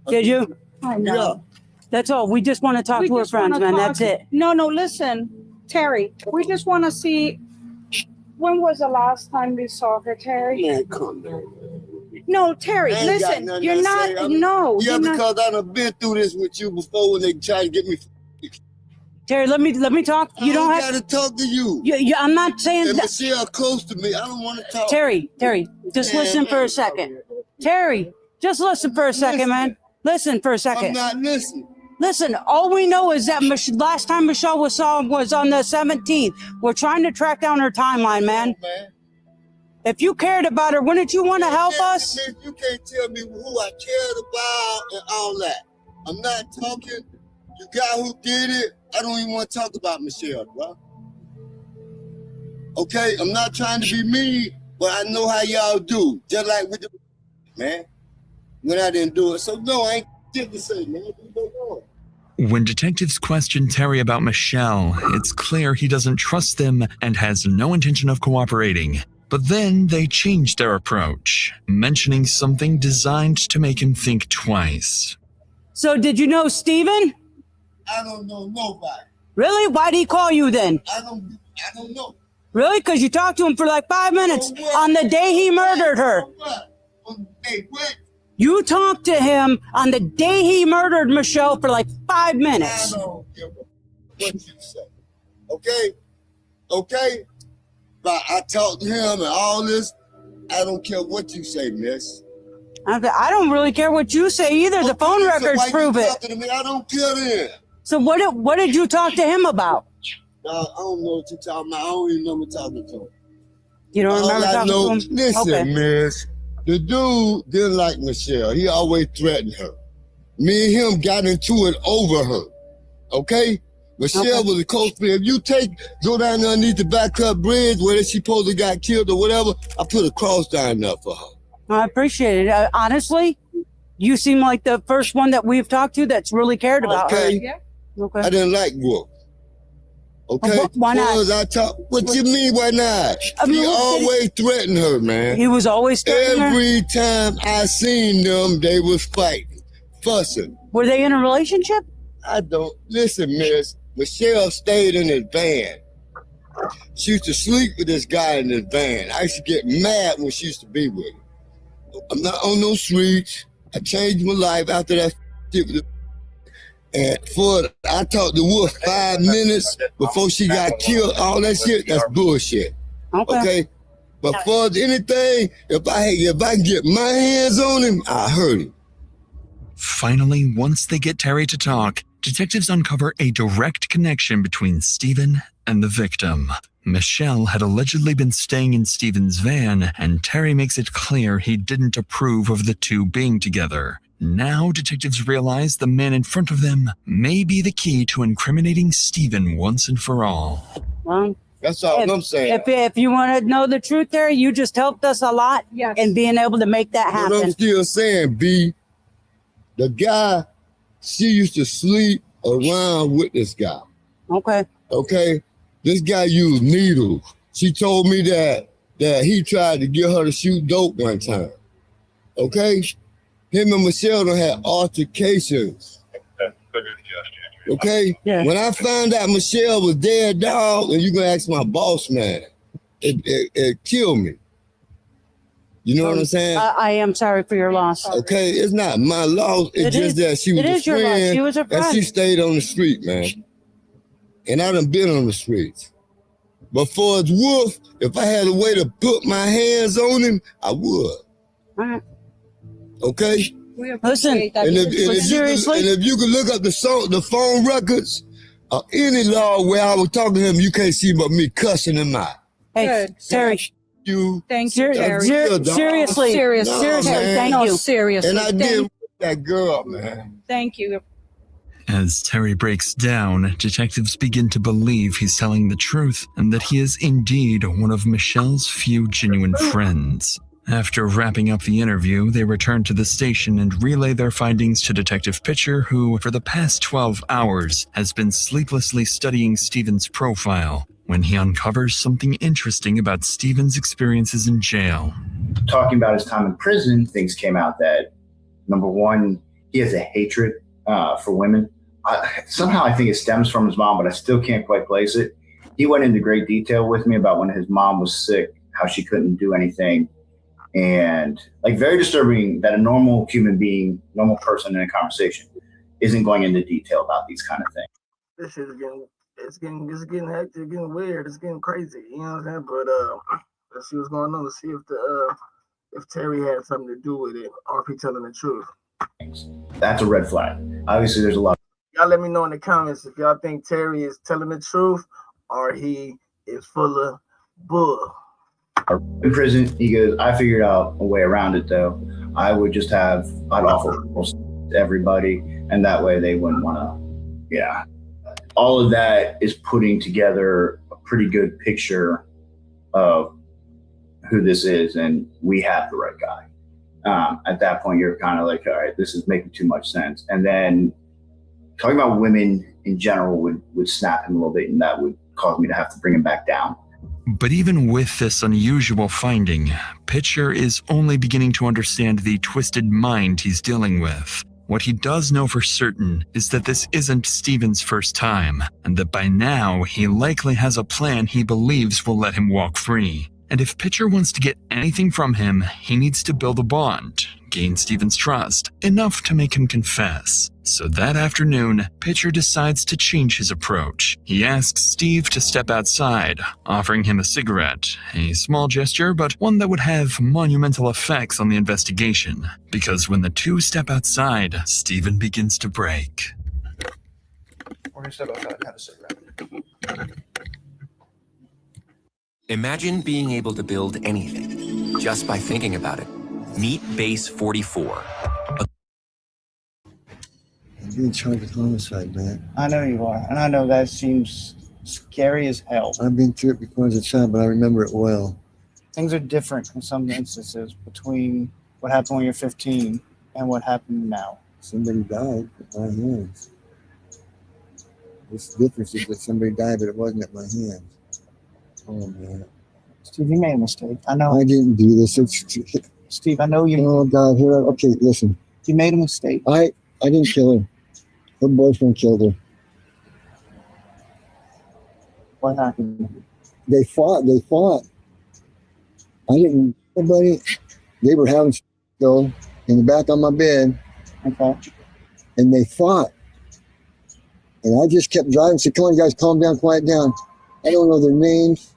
Did you? I know. That's all. We just want to talk to her just wanna friends, man. talk That's to- it. No, listen, Terry, we just want to see, when was the last time we saw her, Terry? Man, come down. No, Terry, I ain't got listen, nothing you're to not, say. I'm- no. Yeah, you're not- because I done been through this with you before when they tried to get me. Terry, let me talk. You don't have to talk to you. I'm not saying And that. Michelle close to me. I don't want to talk. Terry, just Man, listen for a second. Terry, just listen for a second, man. Listen for a second. I'm not listening. Listen, all we know is that last time Michelle was saw was on the 17th. We're trying to track down her timeline, man. If you cared about her, wouldn't you want to help us? You can't tell me who I cared about and all that. I'm not talking. The guy who did it, I don't even want to talk about Michelle, bro. Okay, I'm not trying to be mean, but I know how y'all do. Just like with the man, when I didn't do it. So no, I ain't shit to say, man. You go on. When detectives question Terry about Michelle, it's clear he doesn't trust them and has no intention of cooperating. But then they change their approach, mentioning something designed to make him think twice. So did you know Steven? I don't know nobody. Really? Why'd he call you then? I don't know. Really? Because you talked to him for like 5 minutes on the day he murdered her. Hey, what? You talked to him on the day he murdered Michelle for like 5 minutes. I don't give a what you say. Okay? Okay? But I talked to him and all this. I don't care what you say, miss. I don't really care what you say either. The phone records prove it. To me? I don't care then. So what did you talk to him about? I don't know what you're talking about. I don't even remember talking to him. You don't remember All I talking know, to him? Listen, Okay. miss. The dude didn't like Michelle. He always threatened her. Me and him got into it over her. Okay? Michelle was a close friend. If you go down there underneath the Backcut Bridge where she supposedly got killed or whatever, I put a cross down there for her. I appreciate it. Honestly, you seem like the first one that we've talked to that's really cared about Okay. her. Okay. I didn't like Wolf. Okay? Why not? Because I talk. What you mean, why not? I mean, He always threatened her, man. He was always threatening her? Every time I seen them, they was fighting, fussing. Were they in a relationship? I don't. Listen, miss. Michelle stayed in his van. She used to sleep with this guy in his van. I used to get mad when she used to be with him. I'm not on no streets. I changed my life after that shit. And I talked to Wolf 5 minutes before she got killed. All that shit, that's bullshit. Okay? But for anything, if I can get my hands on him, I hurt him. Finally, once they get Terry to talk, detectives uncover a direct connection between Steven and the victim. Michelle had allegedly been staying in Steven's van, and Terry makes it clear he didn't approve of the two being together. Now, detectives realize the man in front of them may be the key to incriminating Steven once and for all. Well, that's all I'm saying. If you want to know the truth, Terry, you just helped us a lot in being able to make that happen. But I'm still saying, B, the guy, she used to sleep around with this guy. Okay. Okay? This guy used needles. She told me that he tried to get her to shoot dope one time. Okay? Him and Michelle done had altercations. Okay? Yeah. When I found out Michelle was dead, dog, and you gonna ask my boss man, it killed me. You know what I'm saying? I am sorry for your loss. Okay, it's not my loss. It's just that she was a your loss. friend. She was a And friend. she stayed on the street, man. And I done been on the streets. But for his Wolf, if I had a way to put my hands on him, I would. All right. Okay? Listen, And if you could look up the phone records of any law where I was talking to him, you can't see but me cussing him out. Hey, Good. Terry. You. Thank you, Terry. Seriously. Seriously. Seriously, thank No, you. seriously. And I Thank- did with that girl, man. Thank you. As Terry breaks down, detectives begin to believe he's telling the truth and that he is indeed one of Michelle's few genuine friends. After wrapping up the interview, they return to the station and relay their findings to Detective Pitcher, who, for the past 12 hours, has been sleeplessly studying Stephen's profile when he uncovers something interesting about Stephen's experiences in jail. Talking about his time in prison, things came out that, number one, he has a hatred for women. Somehow I think it stems from his mom, but I still can't quite place it. He went into great detail with me about when his mom was sick, how she couldn't do anything. And like very disturbing that a normal human being, normal person in a conversation isn't going into detail about these kind of things. This shit is getting hectic, it's getting weird, it's getting crazy, you know what I'm saying? But let's see what's going on. Let's see if Terry had something to do with it or if he's telling the truth. That's a red flag. Obviously there's a lot. Y'all let me know in the comments if y'all think Terry is telling the truth or he is full of bull. In prison, he goes, I figured out a way around it though. I'd offer to everybody, and that way they wouldn't want to, yeah. All of that is putting together a pretty good picture of who this is, and we have the right guy. At that point, you're kind of like, all right, this is making too much sense. And then talking about women in general would snap him a little bit, and that would cause me to have to bring him back down. But even with this unusual finding, Pitcher is only beginning to understand the twisted mind he's dealing with. What he does know for certain is that this isn't Stephen's first time, and that by now he likely has a plan he believes will let him walk free. And if Pitcher wants to get anything from him, he needs to build a bond, gain Stephen's trust, enough to make him confess. So that afternoon, Pitcher decides to change his approach. He asks Steve to step outside, offering him a cigarette, a small gesture, but one that would have monumental effects on the investigation. Because when the two step outside, Stephen begins to break. We're gonna step outside and have a cigarette. Imagine being able to build anything just by thinking about it. Meet Base 44. I'm being charged with homicide, man. I know you are, and I know that seems scary as hell. I've been through it before as a child, but I remember it well. Things are different in some instances between what happened when you're 15 and what happened now. Somebody died at my hands. This difference is that somebody died, but it wasn't at my hands. Oh, man. Steve, you made a mistake. I know. I didn't do this. Steve, I know you. Oh, God. Okay, listen. You made a mistake. I didn't kill her. Her boyfriend killed her. What happened? They fought. I didn't. Nobody. They were having still in the back of my bed. Okay. And they fought. And I just kept driving. Said, "Come on, guys, calm down, quiet down." I don't know their names.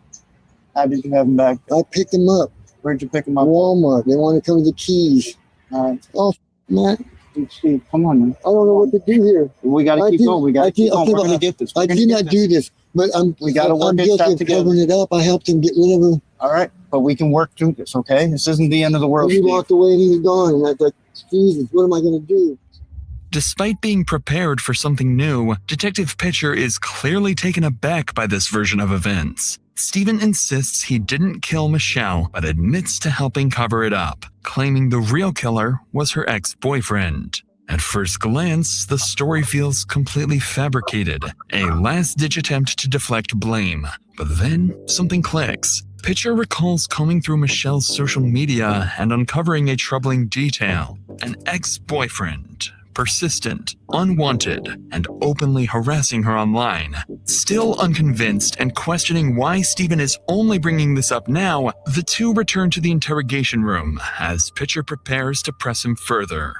How did you have them back? I picked them up. Where'd you pick them up? Walmart. They wanted to come to the keys. All right. Oh, man. Steve, come on, man. I don't know what to do here. We got to keep going. We got to keep going. We're going to get this. I did not do this, but we got to work this out together. Covering it up. I helped him get rid of her. All right, but we can work through this, okay? This isn't the end of the world. He walked away and he was gone. And I thought, Jesus, what am I going to do? Despite being prepared for something new, Detective Pitcher is clearly taken aback by this version of events. Stephen insists he didn't kill Michelle, but admits to helping cover it up, claiming the real killer was her ex-boyfriend. At first glance, the story feels completely fabricated, a last-ditch attempt to deflect blame. But then, something clicks. Pitcher recalls combing through Michelle's social media and uncovering a troubling detail. An ex-boyfriend. Persistent, unwanted, and openly harassing her online. Still unconvinced and questioning why Stephen is only bringing this up now, the two return to the interrogation room as Pitcher prepares to press him further.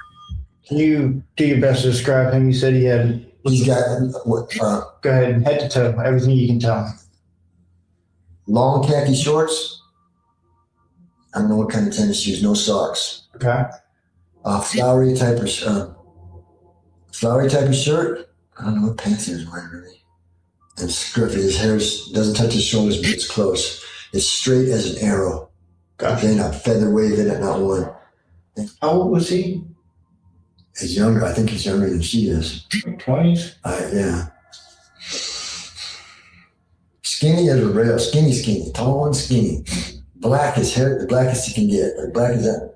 Can you do your best to describe him? You said he had... He's got what? Go ahead, head to toe, everything you can tell me. Long khaki shorts. I don't know what kind of tennis shoes. No socks. Okay. Flowery type of shirt. I don't know what pants he was wearing really. And scruffy. His hair doesn't touch his shoulders, but it's close. as straight as an arrow. Okay, not feather waving it, not one. How old was he? He's younger. I think he's younger than she is. 20s? Yeah. Skinny as a rail. Skinny. Tall and skinny. Black as hair, the blackest you can get. As black as that.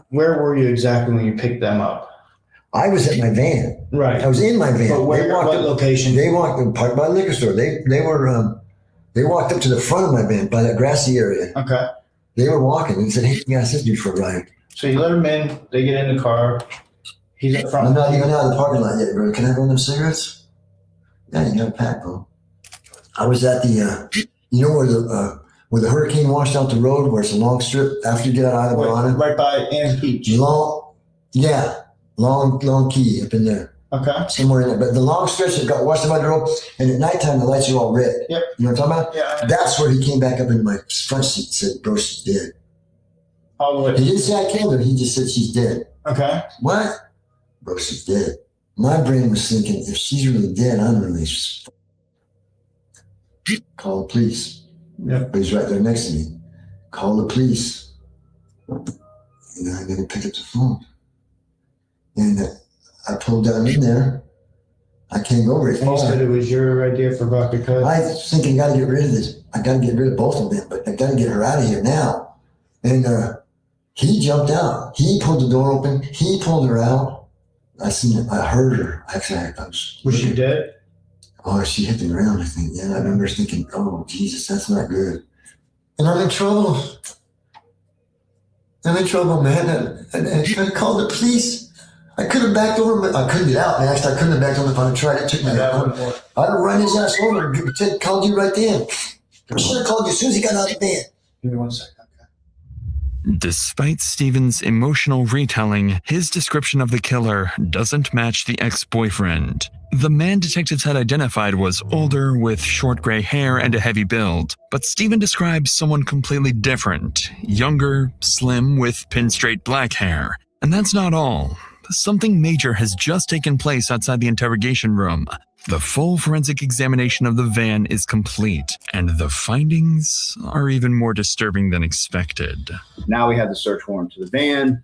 Where were you exactly when you picked them up? I was at my van. Right. I was in my van. But where, what location? They walked by the liquor store. They walked up to the front of my van by that grassy area. Okay. They were walking and said, "Hey, you guys, this dude for a ride." So you let him in. They get in the car. He's at the front. I'm not even out of the parking lot yet, bro. Can I have one of them cigarettes? Yeah, you got a pack, bro. I was at the, you know where the hurricane washed out the road, where it's a long strip after you get out of the Verona? Right by Ann Peach. Long key up in there. Okay. Somewhere in there. But the long stretch that got washed out the road, and at nighttime the lights are all red. Yep. You know what I'm talking about? Yeah. That's where he came back up in my front seat and said, "Bro, she's dead." All the way. He didn't say I killed her. He just said she's dead. Okay. What? Bro, she's dead. My brain was thinking, if she's really dead, I'm really call the police. Yeah. But he's right there next to me. Call the police. And I never picked up the phone. And I pulled down in there. I can't go very And you far. said it was your idea for Vodka Cut? I was thinking, I got to get rid of this. I got to get rid of both of them, but I got to get her out of here now. And he jumped out. He pulled the door open. He pulled her out. I seen it. I heard her. Actually, was she dead? Oh, she hit the ground, I think. Yeah, I remember thinking, oh, Jesus, that's not good. And I'm in trouble. I'm in trouble, man. And I called the police. I could have backed over, but I couldn't get out, man. Actually, I couldn't have backed over if I'd have tried. It took me that long. I'd have run his ass over and called you right then. I should have called you as soon as he got out of bed. Give me 1 second. Despite Stephen's emotional retelling, his description of the killer doesn't match the ex-boyfriend. The man detectives had identified was older with short gray hair and a heavy build, but Stephen describes someone completely different, younger, slim with pin-straight black hair. And that's not all. Something major has just taken place outside the interrogation room. The full forensic examination of the van is complete, and the findings are even more disturbing than expected. Now we have the search warrant to the van.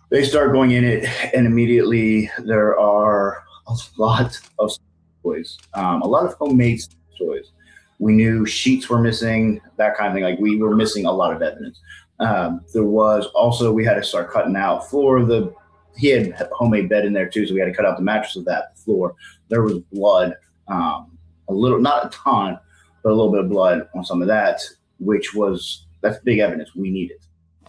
They start going in it, and immediately there are a lot of toys, a lot of homemade toys. We knew sheets were missing, that kind of thing. Like, we were missing a lot of evidence. There was also, we had to start cutting out he had a homemade bed in there too, so we had to cut out the mattress of that floor. There was blood, a little, not a ton, but a little bit of blood on some of that, that's big evidence we needed.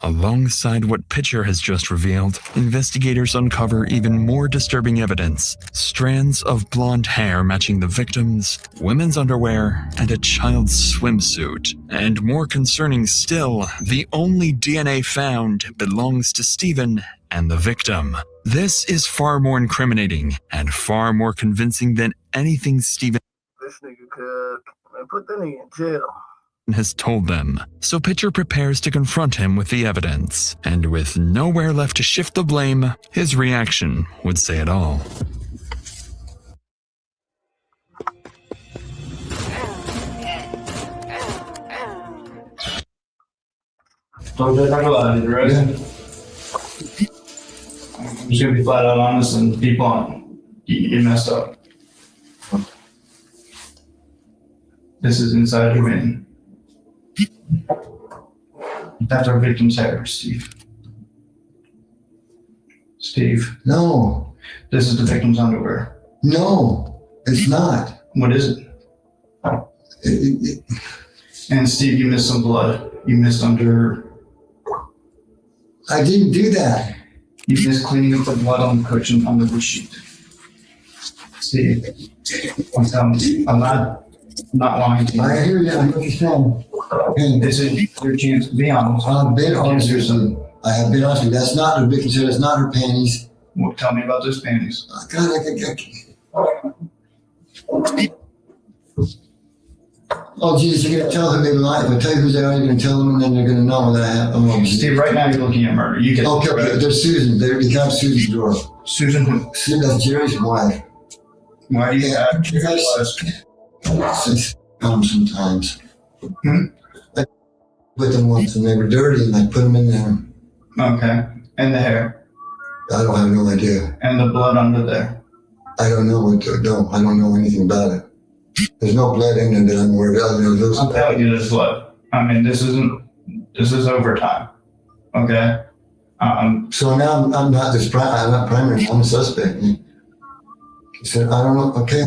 Alongside what Pitcher has just revealed, investigators uncover even more disturbing evidence. Strands of blonde hair matching the victims, women's underwear, and a child's swimsuit. And more concerning still, the only DNA found belongs to Stephen and the victim. This is far more incriminating and far more convincing than anything Stephen This nigga could put that nigga in jail. has told them. So Pitcher prepares to confront him with the evidence, and with nowhere left to shift the blame, his reaction would say it all. I'm just gonna be flat out honest and be blunt. You messed up. This is inside your van. That's our victim's hair, Steve. Steve. No. This is the victim's underwear. No, it's not. What is it? And Steve, you missed some blood. You missed under. I didn't do that. You missed cleaning up the blood on the cushion under the sheet. Steve, I'm telling you, I'm not lying to you. I hear you. I understand. This is your chance to be honest. I've been honest with you. I have been honest with you. That's not her victim's hair. That's not her panties. Well, tell me about those panties. God, oh, Jesus, you're going to tell them they lie. If I tell you who they are, you're going to tell them, and then they're going to know that I have. Steve, right now you're looking at murder. You get okay, there's Susan. They got Susan's door. Susan who? That's Jerry's wife. Why do you have sometimes. I put them once and they were dirty and I put them in there. Okay. And the hair? I don't have no idea. And the blood under there? I don't know what to do. I don't know anything about it. There's no blood in there that I'm worried about. I'm telling you there's blood. I mean, this is overtime. Okay? So now I'm not I'm not primary, I'm a suspect. He said, I don't know, okay.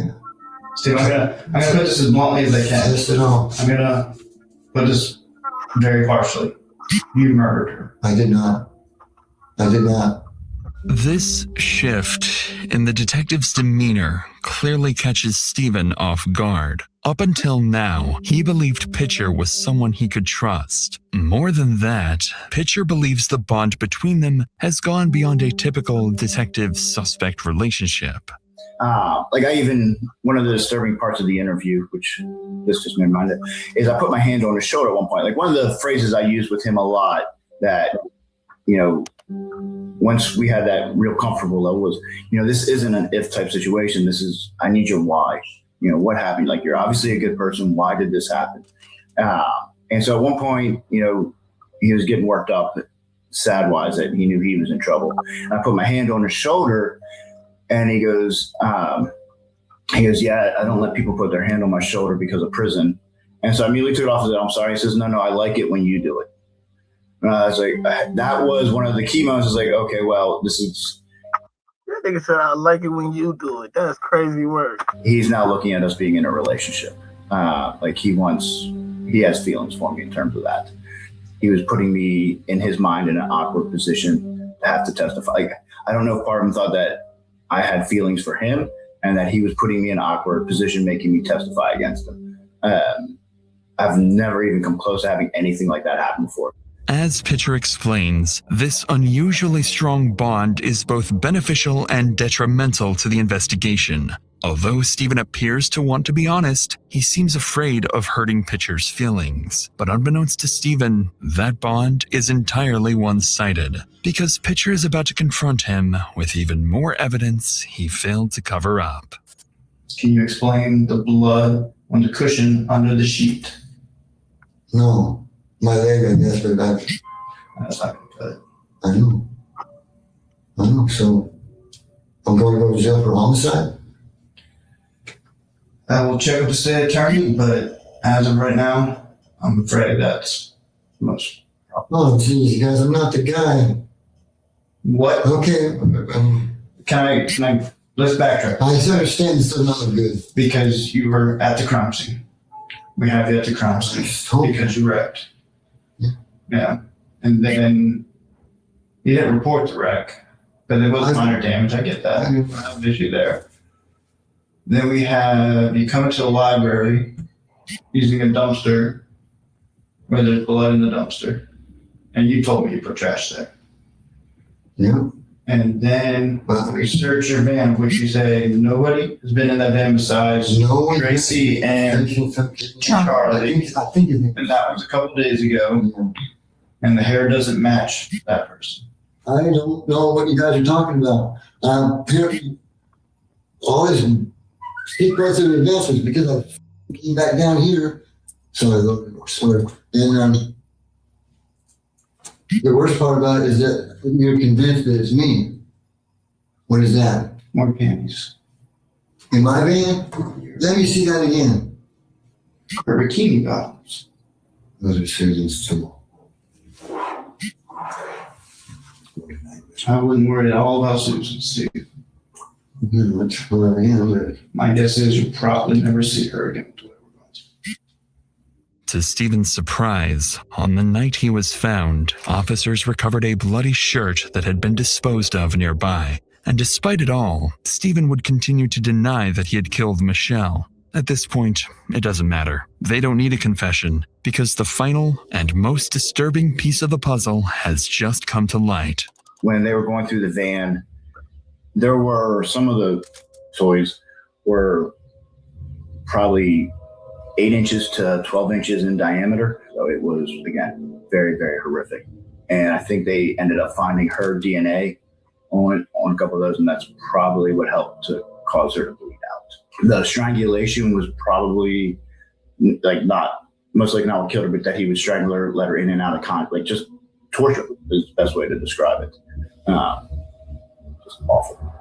Steve, I'm gonna put this as bluntly as I can. Yes, at all. I'm gonna put this very harshly. You murdered her. I did not. I did not. This shift in the detective's demeanor clearly catches Stephen off guard. Up until now, he believed Pitcher was someone he could trust. More than that, Pitcher believes the bond between them has gone beyond a typical detective-suspect relationship. One of the disturbing parts of the interview, which this just made me mind of, is I put my hand on his shoulder at one point. Like one of the phrases I used with him a lot that, once we had that real comfortable level was, this isn't an if type situation. This is, I need your why. What happened? Like, you're obviously a good person. Why did this happen? And so at one point, he was getting worked up, sad wise, that he knew he was in trouble. And I put my hand on his shoulder and he goes, yeah, I don't let people put their hand on my shoulder because of prison. And so I immediately took it off and said, I'm sorry. He says, no, I like it when you do it. I was like, that was one of the key moments. I was like, okay, well, this is. That nigga said, I like it when you do it. That's crazy work. He's now looking at us being in a relationship. He has feelings for me in terms of that. He was putting me in his mind in an awkward position to have to testify. Like, I don't know if part of him thought that I had feelings for him and that he was putting me in an awkward position, making me testify against him. I've never even come close to having anything like that happen before. As Pitcher explains, this unusually strong bond is both beneficial and detrimental to the investigation. Although Stephen appears to want to be honest, he seems afraid of hurting Pitcher's feelings. But unbeknownst to Stephen, that bond is entirely one-sided, because Pitcher is about to confront him with even more evidence he failed to cover up. Can you explain the blood on the cushion under the sheet? No. My leg, I guess, but that's not good. I know. So I'm going to go to jail for homicide? I will check with the state attorney, but as of right now, I'm afraid that's most. Oh, geez, guys, I'm not the guy. What? Okay. Can I, let's backtrack. I understand this does not look good. Because you were at the crime scene. We have you at the crime scene because you wrecked. Yeah. And then you didn't report the wreck, but it was minor damage. I get that. I have an issue there. Then we have you come into the library using a dumpster where there's blood in the dumpster. And you told me you put trash there. Yeah. And then we search your van, which you say nobody has been in that van besides Tracy and Charlie. I think and that was a couple days ago. And the hair doesn't match that person. I don't know what you guys are talking about. All this steep growth of advancements because I came back down here. So I look sort of. And the worst part about it is that you're convinced that it's me. What is that? More panties. In my van? Let me see that again. Or bikini bottoms. Those are Susan's too. I wouldn't worry at all about Susan, Steve. That's where I am. My guess is you'll probably never see her again. To Stephen's surprise, on the night he was found, officers recovered a bloody shirt that had been disposed of nearby. And despite it all, Stephen would continue to deny that he had killed Michelle. At this point, it doesn't matter. They don't need a confession, because the final and most disturbing piece of the puzzle has just come to light. When they were going through the van, there were some of the toys were probably 8 inches to 12 inches in diameter. So it was, again, very, very horrific. And I think they ended up finding her DNA on a couple of those, and that's probably what helped to cause her to bleed out. The strangulation was probably like not most likely not what killed her, but that he would strangle her, let her in and out of contact, like just torture is the best way to describe it. Just awful.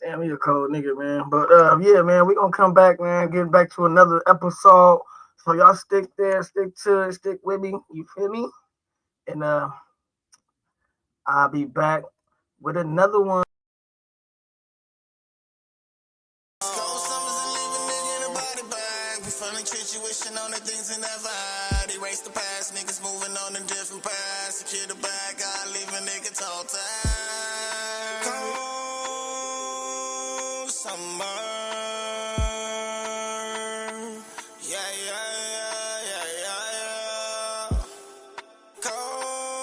Damn, he a cold nigga, man. But yeah, man, we gonna come back, man, get back to another episode. So y'all stick there, stick to it, stick with me. You feel me? And I'll be back with another one. On the things in that vibe, erase the past, niggas moving on a different path. Secure the bag, I leave a nigga talk time.